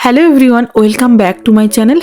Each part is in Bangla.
Hello everyone, welcome back to my channel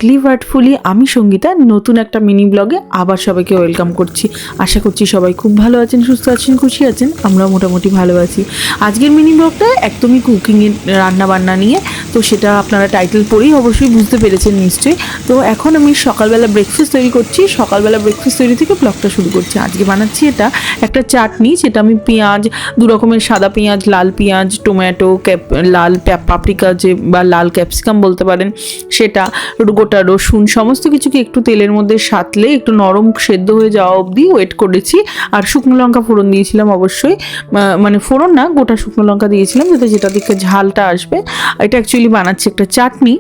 #live artfully. আমি সঙ্গীতা নতুন একটা মিনি ব্লগে আবার সবাইকে ওয়েলকাম করছি। আশা করছি সবাই খুব ভালো আছেন, সুস্থ আছেন, খুশি আছেন। আমরা মোটামুটি ভালো আছি। আজকের মিনি ব্লগটা একদমই কুকিংয়ের রান্নাবান্না নিয়ে, তো সেটা আপনারা টাইটেল পড়েই অবশ্যই বুঝতে পেরেছেন নিশ্চয়ই। তো এখন আমি সকালবেলা ব্রেকফাস্ট তৈরি করছি। সকালবেলা ব্রেকফাস্ট তৈরি থেকে ব্লগটা শুরু করছি। আজকে বানাচ্ছি এটা একটা চাটনি, যেটা আমি পেঁয়াজ, দু রকমের সাদা পেঁয়াজ, লাল পেঁয়াজ, টমেটো, লাল পাপরিকা যে বা লাল ক্যাপসিকাম বলতে পারেন, সেটা, গোটা রসুন, সমস্ত কিছুকে একটু তেলের মধ্যে সাঁতলে একটু নরম সেদ্ধ হয়ে যাওয়া অবধি ওয়েট করেছি। আর শুকনো লঙ্কা ফোড়ন দিয়েছিলাম অবশ্যই, মানে ফোড়ন না, গোটা শুকনো লঙ্কা দিয়েছিলাম যাতে যেটা দিকে ঝালটা আসবে। এটা অ্যাকচুয়ালি বানাচ্ছি একটা চাটনি।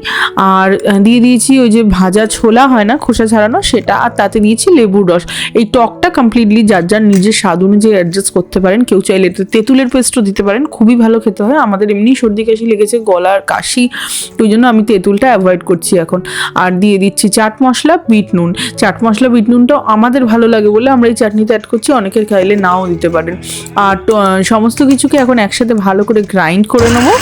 আর দিয়ে দিয়েছি ওই যে ভাজা ছোলা হয় না, খোসা ছাড়ানো, সেটা। আর তাতে দিয়েছি লেবুর রস। এই টকটা কমপ্লিটলি যার যার নিজের স্বাদ অনুযায়ী অ্যাডজাস্ট করতে পারেন। কেউ চাইলে তেঁতুলের পেস্টও দিতে পারেন, খুবই ভালো খেতে হয়। আমাদের এমনি সর্দি কাশি লেগেছে, গলার কাশি, ওই জন্য আমি তেঁতুলটা অ্যাভয়েড করছি এখন। আর দিয়ে দিচ্ছি চাট মশলা, বিট নুন। চাট মশলা, বিট নুনটাও আমাদের ভালো লাগে বলে আমরা এই চাটনিতে অ্যাড করছি, অনেকের খাইলে নাও দিতে পারেন। আর সমস্ত কিছুকে এখন একসাথে ভালো করে গ্রাইন্ড করে নেবো।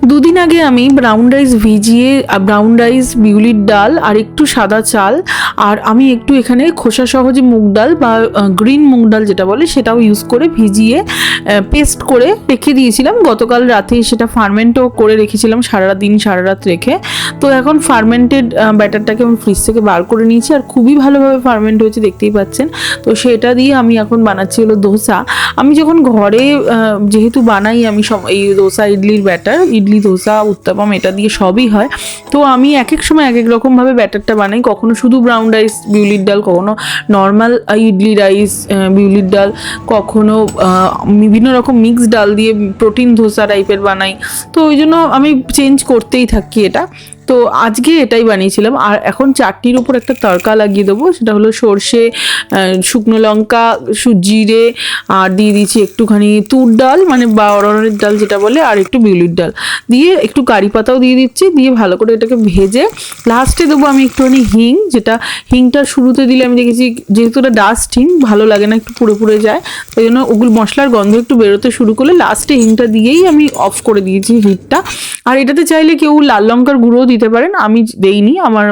দুদিন আগে আমি ব্রাউন রাইস ভিজিয়ে, ব্রাউন রাইস, বিউলির ডাল আর একটু সাদা চাল, আর আমি একটু এখানে খোসা সহজে মুগ ডাল বা গ্রিন মুগ ডাল যেটা বলে, সেটাও ইউজ করে ভিজিয়ে পেস্ট করে রেখে দিয়েছিলাম। গতকাল রাতে সেটা ফার্মেন্টও করে রেখেছিলাম, সারা রাত রেখে। তো এখন ফার্মেন্টেড ব্যাটারটাকে আমি ফ্রিজ থেকে বার করে নিয়েছি, আর খুবই ভালোভাবে ফার্মেন্ট হয়েছে, দেখতেই পাচ্ছেন। তো সেটা দিয়ে আমি এখন বানাচ্ছি হলো ধোসা। আমি যখন ঘরে যেহেতু বানাই আমি এই ধোসা, ইডলির ব্যাটার, ইডলি, ধোসা, উত্তাপম, এটা দিয়ে সবই হয়। তো আমি এক এক সময় এক এক রকমভাবে ব্যাটারটা বানাই। কখনো শুধু ব্রাউন রাইস, বিউলির ডাল, কখনো নর্মাল ইডলি রাইস, বিউলির ডাল, কখনো বিভিন্ন রকম মিক্স ডাল দিয়ে প্রোটিন ধোসা টাইপের বানাই। তো ওই জন্য আমি চেঞ্জ করতেই থাকি এটা। তো আজকে এটাই বানিয়েছিলাম। আর এখন চাটনির উপর একটা তড়কা লাগিয়ে দেবো, সেটা হলো সর্ষে, শুকনো লঙ্কা, জিরে, আর দিয়ে দিচ্ছি একটুখানি তুর ডাল, মানে বা অরহরের ডাল যেটা বলে, আর একটু বিউলির ডাল দিয়ে, একটু কারি পাতাও দিয়ে দিচ্ছি, দিয়ে ভালো করে এটাকে ভেজে লাস্টে দেবো আমি একটুখানি হিং, যেটা হিংটা শুরুতে দিলে আমি দেখেছি যেহেতু এটা ডাস্ট হিং, ভালো লাগে না, একটু পুড়ে পুড়ে যায়, ওই জন্য ওগুলো মশলার গন্ধ একটু বেরোতে শুরু করলে লাস্টে হিংটা দিয়েই আমি অফ করে দিয়েছি হিটটা। আর এটাতে চাইলে কেউ লাল লঙ্কার গুঁড়োও দিতে পারেন, আমি দেইনি, আমার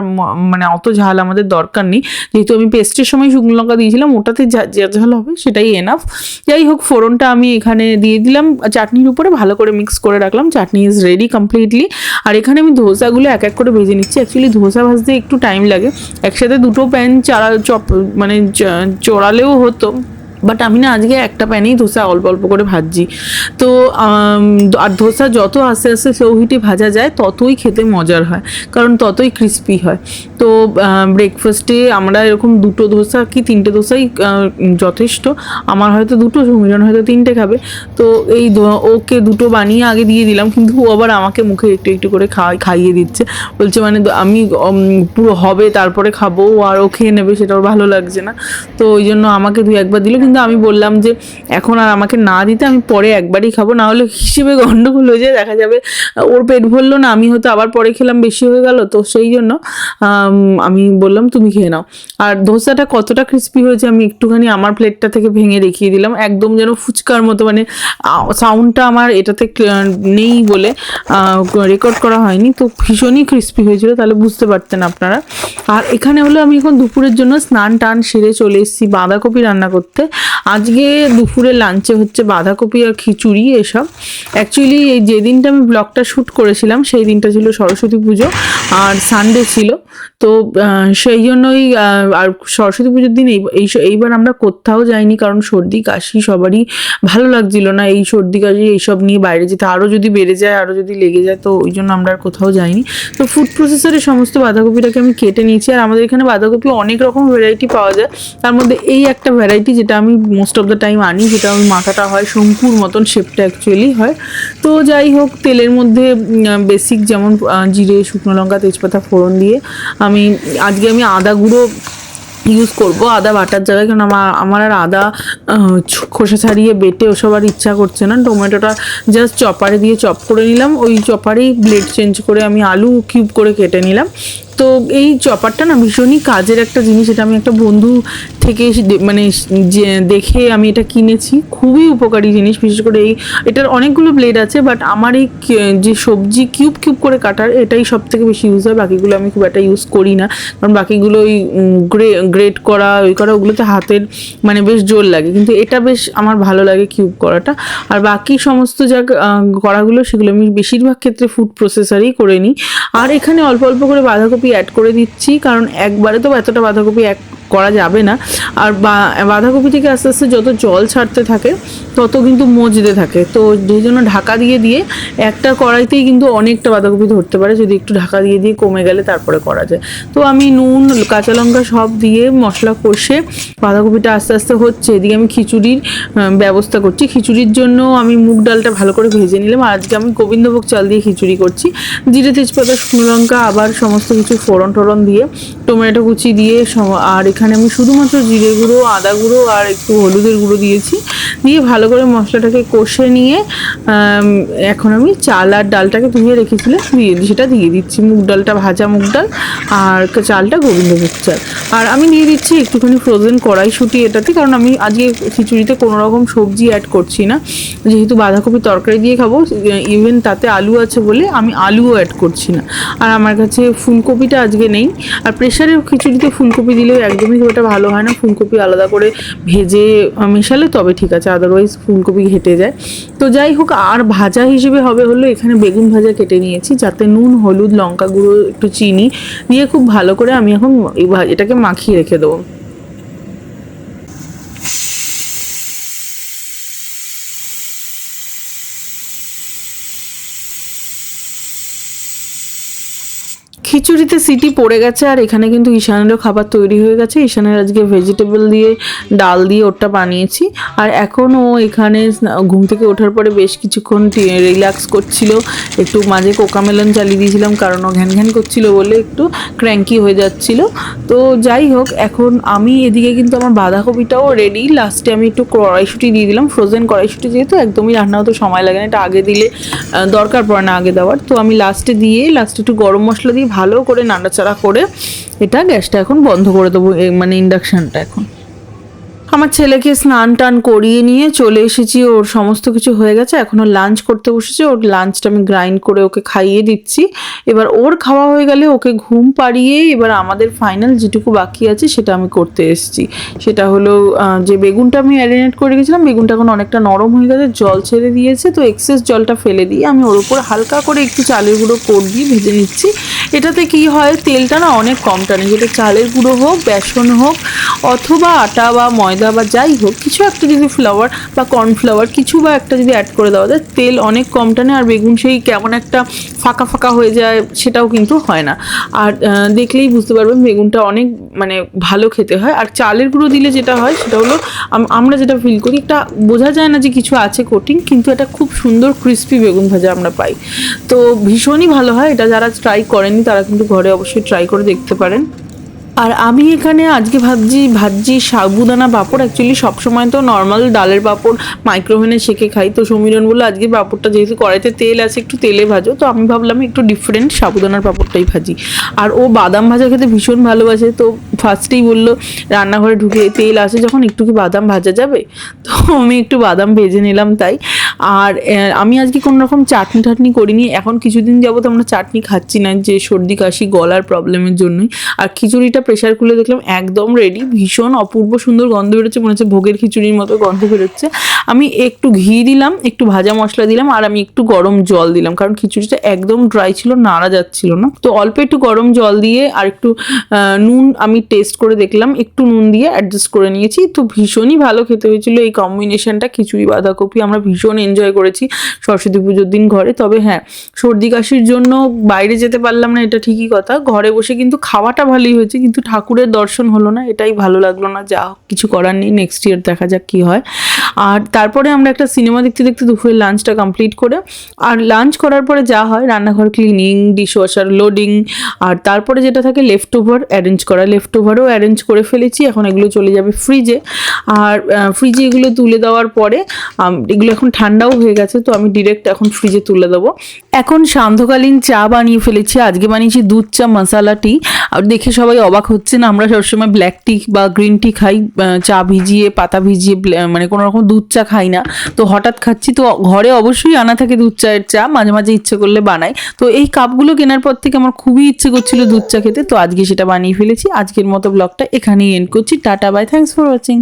মানে অত ঝাল আমাদের দরকার নেই, যেহেতু আমি পেস্টের সময় শুকনো লঙ্কা দিয়েছিলাম, ওটাতে যা ঝাল হবে সেটাই এনাফ। যাই হোক, ফোড়নটা আমি এখানে দিয়ে দিলাম চাটনির উপরে, ভালো করে মিক্স করে রাখলাম। চাটনি ইজ রেডি কমপ্লিটলি। আর এখানে আমি ধোসাগুলো এক এক করে ভেজে নিচ্ছি। অ্যাকচুয়ালি ধোসা ভাজতে একটু টাইম লাগে, একসাথে দুটো প্যান মানে চড়ালেও হতো, বাট আমি না আজকে একটা প্যানেই ধোসা অল্প অল্প করে ভাজছি। তো আর ধোসা যত আস্তে আস্তে স্লো হিটে ভাজা যায় ততই খেতে মজার হয়, কারণ ততই ক্রিস্পি হয়। তো ব্রেকফাস্টে আমরা এরকম দুটো ধোসা কি তিনটে ধোসাই যথেষ্ট। আমার হয়তো দুটো, সুমিরন হয়তো তিনটে খাবে। তো এই ওকে দুটো বানিয়ে আগে দিয়ে দিলাম, কিন্তু ও আবার আমাকে মুখে একটু একটু করে খাইয়ে দিচ্ছে, বলছে মানে আমি পুরো হবে তারপরে খাবো, আর ও খেয়ে নেবে, সেটা ওর ভালো লাগছে না। তো ওই জন্য আমাকে একবার দিল, কিন্তু আমি বললাম যে এখন আর আমাকে না দিতে, আমি পরে একবারই খাবো, না হলে হিসেবে গন্ডগোল হয়ে যায়, দেখা যাবে ওর পেট ভরলো না, আমি হয়তো আবার পরে খেলাম, বেশি হয়ে গেল। তো সেই জন্য আমি বললাম তুমি খেয়ে নাও। আর ধোসাটা কতটা ক্রিস্পি হয়েছে আমি একটুখানি আমার প্লেটটা থেকে ভেঙে রেখিয়ে দিলাম, একদম যেন ফুচকার মতো, মানে সাউন্ডটা আমার এটাতে নেই বলে রেকর্ড করা হয়নি, তো ভীষণই ক্রিস্পি হয়েছিল, তাহলে বুঝতে পারতেন আপনারা। আর এখানে হলো আমি এখন দুপুরের জন্য স্নান টান সেরে চলে এসেছি বাঁধাকপি রান্না করতে। আজকে দুপুরে লাঞ্চে হচ্ছে বাঁধাকপি আর খিচুড়ি এসব। অ্যাকচুয়ালি এই যে দিনটা আমি ব্লগটা শ্যুট করেছিলাম সেই দিনটা ছিল সরস্বতী পুজো আর সানডে ছিল, তো সেই জন্যই। আর সরস্বতী পুজোর দিন এইবার আমরা কোথাও যাইনি, কারণ সর্দি কাশি সবারই ভালো লাগছিল না, এই সর্দি কাশি এইসব নিয়ে বাইরে যেতে, আরও যদি বেড়ে যায়, আরও যদি লেগে যায়, তো ওই জন্য আমরা আর কোথাও যাইনি। তো ফুড প্রসেসরে সমস্ত বাঁধাকপিটাকে আমি কেটে নিয়েছি। আর আমাদের এখানে বাঁধাকপি অনেক রকম ভ্যারাইটি পাওয়া যায়, তার মধ্যে এই একটা ভ্যারাইটি যেটা আমি মোস্ট অফ দ্য টাইম আনি, যেটা আমি মাথাটা হয় শঙ্কুর মতন শেপটা অ্যাকচুয়ালি হয়। তো যাই হোক, তেলের মধ্যে বেসিক যেমন জিরে, শুকনো লঙ্কা, তেজপাতা ফোড়ন দিয়ে আজকে আমি আদা গুঁড়ো ইউজ করব, আদা বাটার জায়গায়, কারণ আমার আর আদা খোসা ছাড়িয়ে বেটে ওসব আর ইচ্ছা করছে না। টমেটোটা জাস্ট চপারে দিয়ে চপ করে নিলাম, ওই চপারেই ব্লেড চেঞ্জ করে আমি আলু কিউব করে কেটে নিলাম। তো এই চপারটা না ভীষণই কাজের একটা জিনিস, এটা আমি একটা বন্ধু থেকে মানে দেখে আমি এটা কিনেছি, খুবই উপকারী জিনিস। বিশেষ করে এটার অনেকগুলো ব্লেড আছে, বাট আমার এই যে সবজি কিউব কিউব করে কাটার এটাই সব থেকে বেশি ইউজ হয়। বাকিগুলো আমি খুব একটা ইউজ করি না, কারণ বাকিগুলো ওই গ্রেট করা ওগুলোতে হাতের মানে বেশ জোর লাগে, কিন্তু এটা বেশ আমার ভালো লাগে কিউব করাটা। আর বাকি সমস্ত যা করাগুলো সেগুলো আমি বেশিরভাগ ক্ষেত্রে ফুড প্রসেসারেই করে নিই। আর এখানে অল্প অল্প করে বাঁধাকপি অ্যাড করে দিচ্ছি, কারণ একবারে তো এতটা বাঁধাকপি করা যাবে না। আর বাঁধাকপি থেকে আস্তে আস্তে যত জল ছাড়তে থাকে তত কিন্তু মজতে থাকে, তো যেই জন্য ঢাকা দিয়ে দিয়ে একটা কড়াইতেই কিন্তু অনেকটা বাঁধাকপি ধরতে পারে, যদি একটু ঢাকা দিয়ে দিয়ে কমে গেলে তারপরে করা যায়। তো আমি নুন কাঁচা লঙ্কা সব দিয়ে মশলা কষে বাঁধাকপিটা আস্তে আস্তে হচ্ছে, এদিকে আমি খিচুড়ির ব্যবস্থা করছি। খিচুড়ির জন্য আমি মুগ ডালটা ভালো করে ভেজে নিলাম। আজকে আমি গোবিন্দভোগ চাল দিয়ে খিচুড়ি করছি, জিরে তেজপাতা শুকনো লঙ্কা আবার সমস্ত কিছু ফোড়ন টোড়ন দিয়ে টমেটো কুচি দিয়ে আর এখানে আমি শুধুমাত্র জিরে গুঁড়ো, আদা গুঁড়ো আর একটু হলুদের গুঁড়ো দিয়েছি, দিয়ে ভালো করে মশলাটাকে কষে নিয়ে এখন আমি চাল আর ডালটাকে ধুয়ে রেখেছিলাম সেটা দিয়ে দিচ্ছি। মুগ ডালটা ভাজা মুগ ডাল আর চালটা গোবিন্দভোগ চাল। আর আমি দিয়ে দিচ্ছি একটুখানি ফ্রোজেন কড়াইশুঁটি এটাতে, কারণ আমি আজকে খিচুড়িতে কোনো রকম সবজি অ্যাড করছি না, যেহেতু বাঁধাকপি তরকারি দিয়ে খাবো, ইভেন তাতে আলু আছে বলে আমি আলুও অ্যাড করছি না। আর আমার কাছে ফুলকপিটা আজকে নেই, আর প্রেশারের খিচুড়িতে ফুলকপি দিলেও একদমই ওটা ভালো হয় না, ফুলকপি আলাদা করে ভেজে মেশালে তবে ঠিক আছে, আদারওয়াইজ ফুলকপি ঘেটে যায়। তো যাই হোক, আর ভাজা হিসেবে হলো এখানে বেগুন ভাজা কেটে নিয়েছি, যাতে নুন, হলুদ, লঙ্কা গুঁড়ো, একটু চিনি দিয়ে খুব ভালো করে আমি এখন এটাকে মাখিয়ে রেখে দেবো। খিচুড়িতে সিটি পড়ে গেছে, আর এখানে কিন্তু ঈশানেরও খাবার তৈরি হয়ে গেছে। ঈশানের আজকে ভেজিটেবল দিয়ে ডাল দিয়ে ওটা বানিয়েছি। আর এখন ও এখানে ঘুম থেকে ওঠার পরে বেশ কিছুক্ষণ রিল্যাক্স করছিল, একটু মাঝে কোকামেলন চালিয়ে দিয়েছিলাম, কারণ ও ঘ্যান ঘ্যান করছিল বলে একটু ক্র্যাঙ্কি হয়ে যাচ্ছিল। তো যাই হোক, এখন আমি এদিকে কিন্তু আমার বাঁধাকপিটাও রেডি। লাস্টে আমি একটু কড়াইশুঁটি দিয়ে দিলাম, ফ্রোজেন কড়াইশুঁটি, যেহেতু একদমই রান্না হতে সময় লাগে না, এটা আগে দিলে দরকার পড়ে না আগে দেওয়ার। তো আমি লাস্টে একটু গরম মশলা দিয়ে ভালো করে নাড়াচাড়া করে এটা গ্যাসটা এখন বন্ধ করে দেবো, মানে ইন্ডাকশানটা। এখন আমার ছেলেকে স্নান টান করিয়ে নিয়ে চলে এসেছি, ওর সমস্ত কিছু হয়ে গেছে, এখন ওর লাঞ্চ করতে বসেছে। ওর লাঞ্চটা আমি গ্রাইন্ড করে ওকে খাইয়ে দিচ্ছি। এবার ওর খাওয়া হয়ে গেলে ওকে ঘুম পাড়িয়ে এবার আমাদের ফাইনাল যেটুকু বাকি আছে সেটা আমি করতে এসেছি। সেটা হলো যে বেগুনটা আমি ম্যারিনেট করে রেখেছিলাম, বেগুনটা এখন অনেকটা নরম হয়ে গেছে, জল ছেড়ে দিয়েছে, তো এক্সেস জলটা ফেলে দিয়ে আমি ওর উপর হালকা করে একটু চালের গুঁড়ো কোট দিয়ে ভেজে নিচ্ছি। এটাতে কি হয়, তেলটা না অনেক কম টানে, যেটা চালের গুঁড়ো হোক, বেসন হোক, অথবা আটা বা ময়দা বা যাই হোক কিছু একটা, যদি ফ্লাওয়ার বা কর্নফ্লাওয়ার কিছু বা একটা যদি অ্যাড করে দেওয়া যায়, তেল অনেক কম টানে, আর বেগুন সেই কেমন একটা ফাঁকা ফাঁকা হয়ে যায় সেটাও কিন্তু হয় না। আর দেখলেই বুঝতে পারবেন বেগুনটা অনেক মানে ভালো খেতে হয়। আর চালের গুঁড়ো দিলে যেটা হয় সেটা হলো আমরা যেটা ফিল করি, একটা বোঝা যায় না যে কিছু আছে কোটিং, কিন্তু এটা খুব সুন্দর ক্রিস্পি বেগুন ভাজা আমরা পাই। তো ভীষণই ভালো হয় এটা, যারা ট্রাই করেনি তারা কিন্তু ঘরে অবশ্যই ট্রাই করে দেখতে পারেন। আর আমি এখানে আজকে ভাবছি সাবুদানা পাঁপড়। অ্যাকচুয়ালি সবসময় তো নর্মাল ডালের পাঁপড় মাইক্রোওভেনে সেঁকে খাই, তো সমীরণ বললো আজকে পাঁপড়টা যেহেতু কড়াইতে তেল আছে একটু তেলে ভাজো, তো আমি ভাবলাম একটু ডিফারেন্ট সাবুদানার পাঁপড়টাই ভাজি। আর ও বাদাম ভাজা খেতে ভীষণ ভালোবাসে, তো ফার্স্টেই বললো রান্নাঘরে ঢুকে তেল আছে যখন একটু কি বাদাম ভাজা যাবে, তো আমি একটু বাদাম ভেজে নিলাম তাই। আর আমি আজকে কোনো রকম চাটনি টাটনি করিনি, এখন কিছুদিন যাবত আমরা চাটনি খাচ্ছি না, যে সর্দি কাশি গলার প্রবলেমের জন্যই। আর খিচুড়িটা প্রেশার খুলে দেখলাম একদম রেডি, ভীষণ অপূর্ব সুন্দর গন্ধ বেরোচ্ছে, মনে হচ্ছে ভোগের খিচুড়ির মতো গন্ধ বেরোচ্ছে। আমি একটু ঘি দিলাম, একটু ভাজা মশলা দিলাম, আর আমি একটু গরম জল দিলাম, কারণ খিচুড়িটা একদম ড্রাই ছিল, নাড়া যাচ্ছিল না। তো অল্প একটু গরম জল দিয়ে আর একটু নুন আমি টেস্ট করে দেখলাম, একটু নুন দিয়ে অ্যাডজাস্ট করে নিয়েছি। তো ভীষণই ভালো খেতে হয়েছিল এই কম্বিনেশনটা, খিচুড়ি বাঁধাকপি। আমরা ভীষণ এনজয় করেছি সরস্বতী পুজোর দিন ঘরে। তবে হ্যাঁ, সর্দি কাশির জন্য বাইরে যেতে পারলাম না, এটা ঠিকই কথা, ঘরে বসে কিন্তু খাওয়াটা ভালোই হয়েছে, কিন্তু ঠাকুরের দর্শন হলো না, এটাই ভালো লাগলো না। যা কিছু করার নেই, নেক্সট ইয়ার দেখা যাক কি হয়। আর তারপরে আমরা একটা সিনেমা দেখতে দেখতে দুপুরে লাঞ্চটা কমপ্লিট করে, আর লাঞ্চ করার পরে যা হয় রান্নাঘর ক্লিনিং, ডিশওয়াশার লোডিং, আর তারপরে যেটা থাকে লেফট ওভার অ্যারেঞ্জ করা, লেফট ওভারও অ্যারেঞ্জ করে ফেলেছি। এখন এগুলো চলে যাবে ফ্রিজে, আর ফ্রিজে এগুলো তুলে দেওয়ার পরে এগুলো এখন ঠান্ডাও হয়ে গেছে, তো আমি ডিরেক্ট এখন ফ্রিজে তুলে দেবো। এখন সান্ধ্যকালীন চা বানিয়ে ফেলেছি, আজকে বানিয়েছি দুধ চা মশালা টি। আর দেখে সবাই অবাক হচ্ছে না, আমরা সবসময় ব্ল্যাক টি বা গ্রিন টি খাই, চা ভিজিয়ে পাতা ভিজিয়ে, মানে কোনো রকম দুধ চা খাই না। তো হঠাৎ খাচ্ছি, তো ঘরে অবশ্যই আনা থাকে দুধ চায়ের চা, মাঝে মাঝে ইচ্ছে করলে বানাই। তো এই কাপগুলো কেনার পর থেকে আমার খুবই ইচ্ছে করছিল দুধ চা খেতে, তো আজকে সেটা বানিয়ে ফেলেছি। আজকের মতো ব্লগটা এখানেই এন্ড করছি। Tata bye, thanks for watching.